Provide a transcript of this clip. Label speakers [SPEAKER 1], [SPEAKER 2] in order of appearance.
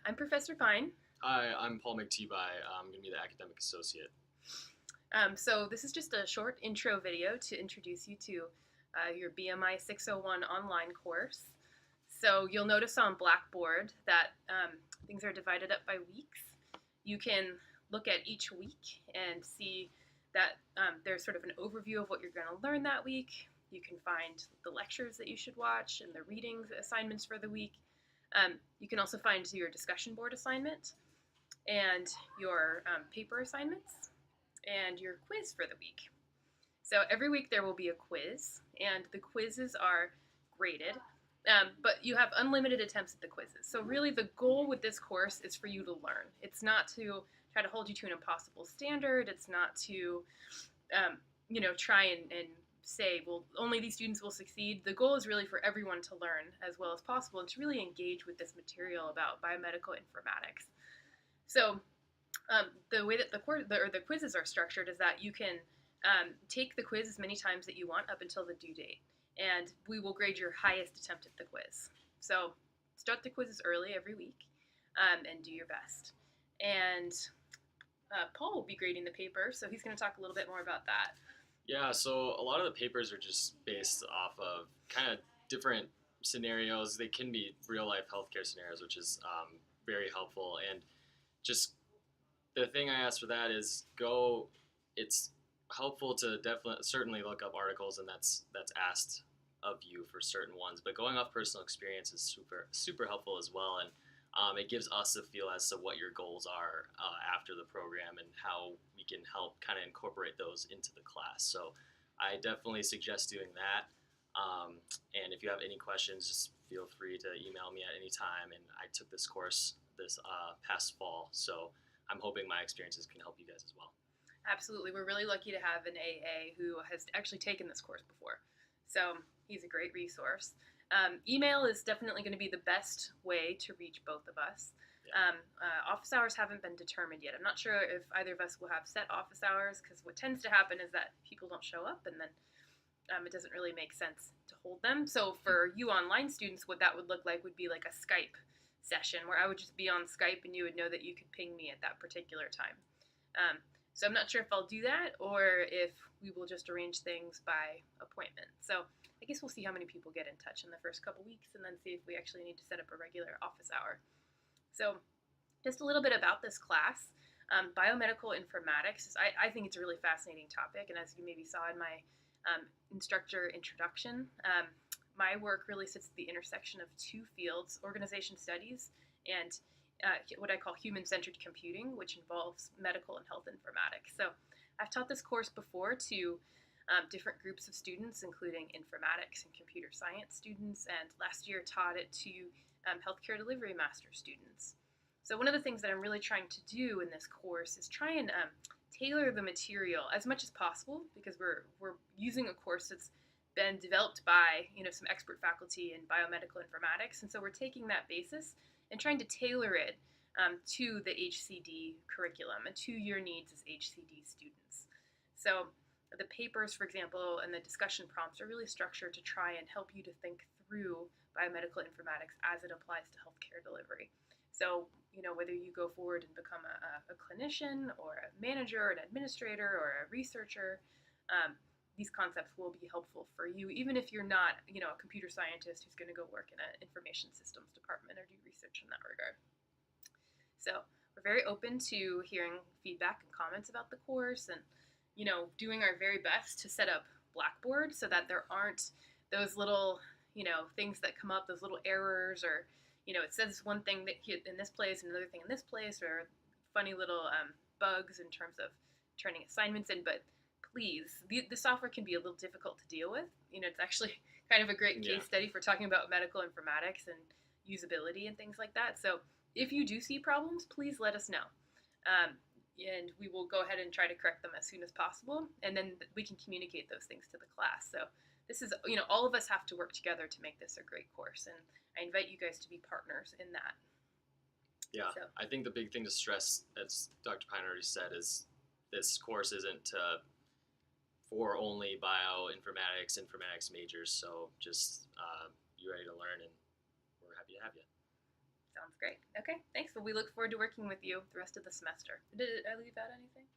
[SPEAKER 1] I'm Professor Pine.
[SPEAKER 2] Hi, I'm Paul McTeeby. I'm going to be the academic associate.
[SPEAKER 1] So this is just a short intro video to introduce you to your BMI 601 online course. So you'll notice on Blackboard that things are divided up by weeks. You can look at each week and see that there's sort of an overview of what you're going to learn that week. You can find the lectures that you should watch and the readings assignments for the week. You can also find your discussion board assignment and your paper assignments and your quiz for the week. So every week there will be a quiz, and the quizzes are graded, but you have unlimited attempts at the quizzes. So really the goal with this course is for you to learn. It's not to try to hold you to an impossible standard. It's not to, try and say, well, only these students will succeed. The goal is really for everyone to learn as well as possible and to really engage with this material about biomedical informatics. So the way that the quizzes are structured is that you can take the quiz as many times that you want up until the due date, and we will grade your highest attempt at the quiz. So start the quizzes early every week and do your best. And Paul will be grading the paper, so he's going to talk a little bit more about that.
[SPEAKER 2] Yeah, so a lot of the papers are just based off of kind of different scenarios. They can be real life healthcare scenarios, which is very helpful. And just the thing I ask for that is it's helpful to certainly look up articles, and that's asked of you for certain ones. But going off personal experience is super helpful as well, and it gives us a feel as to what your goals are after the program and how we can help kind of incorporate those into the class. So I definitely suggest doing that. And if you have any questions, just feel free to email me at any time. And I took this course this past fall, so I'm hoping my experiences can help you guys as well.
[SPEAKER 1] Absolutely. We're really lucky to have an AA who has actually taken this course before. So he's a great resource. Email is definitely going to be the best way to reach both of us.
[SPEAKER 2] Yeah.
[SPEAKER 1] Office hours haven't been determined yet. I'm not sure if either of us will have set office hours, because what tends to happen is that people don't show up, and then it doesn't really make sense to hold them. So for you online students, what that would look like would be like a Skype session where I would just be on Skype and you would know that you could ping me at that particular time. So I'm not sure if I'll do that or if we will just arrange things by appointment. So I guess we'll see how many people get in touch in the first couple weeks and then see if we actually need to set up a regular office hour. So just a little bit about this class. Biomedical informatics, I think it's a really fascinating topic, and as you maybe saw in my instructor introduction, my work really sits at the intersection of two fields: organization studies and what I call human-centered computing, which involves medical and health informatics. So I've taught this course before to different groups of students, including informatics and computer science students, and last year taught it to healthcare delivery master students. So one of the things that I'm really trying to do in this course is try and tailor the material as much as possible, because we're using a course that's been developed by some expert faculty in biomedical informatics, and so we're taking that basis and trying to tailor it to the HCD curriculum and to your needs as HCD students. So the papers, for example, and the discussion prompts are really structured to try and help you to think through biomedical informatics as it applies to healthcare delivery. So, whether you go forward and become a clinician or a manager or an administrator or a researcher, these concepts will be helpful for you, even if you're not, a computer scientist who's going to go work in an information systems department or do research in that regard. So we're very open to hearing feedback and comments about the course, and doing our very best to set up Blackboard so that there aren't those little things that come up, those little errors, or it says one thing that in this place and another thing in this place, or funny little bugs in terms of turning assignments in. But please, the software can be a little difficult to deal with. It's actually kind of a great case study for talking about medical informatics and usability and things like that. So if you do see problems, please let us know. And we will go ahead and try to correct them as soon as possible, and then we can communicate those things to the class. So this is, all of us have to work together to make this a great course, and I invite you guys to be partners in that.
[SPEAKER 2] Yeah, so I think the big thing to stress, as Dr. Pine already said, is this course isn't for only informatics majors. So just be ready to learn, and we're happy to have you.
[SPEAKER 1] Sounds great. Okay, thanks. Well, we look forward to working with you the rest of the semester. Did I leave out anything?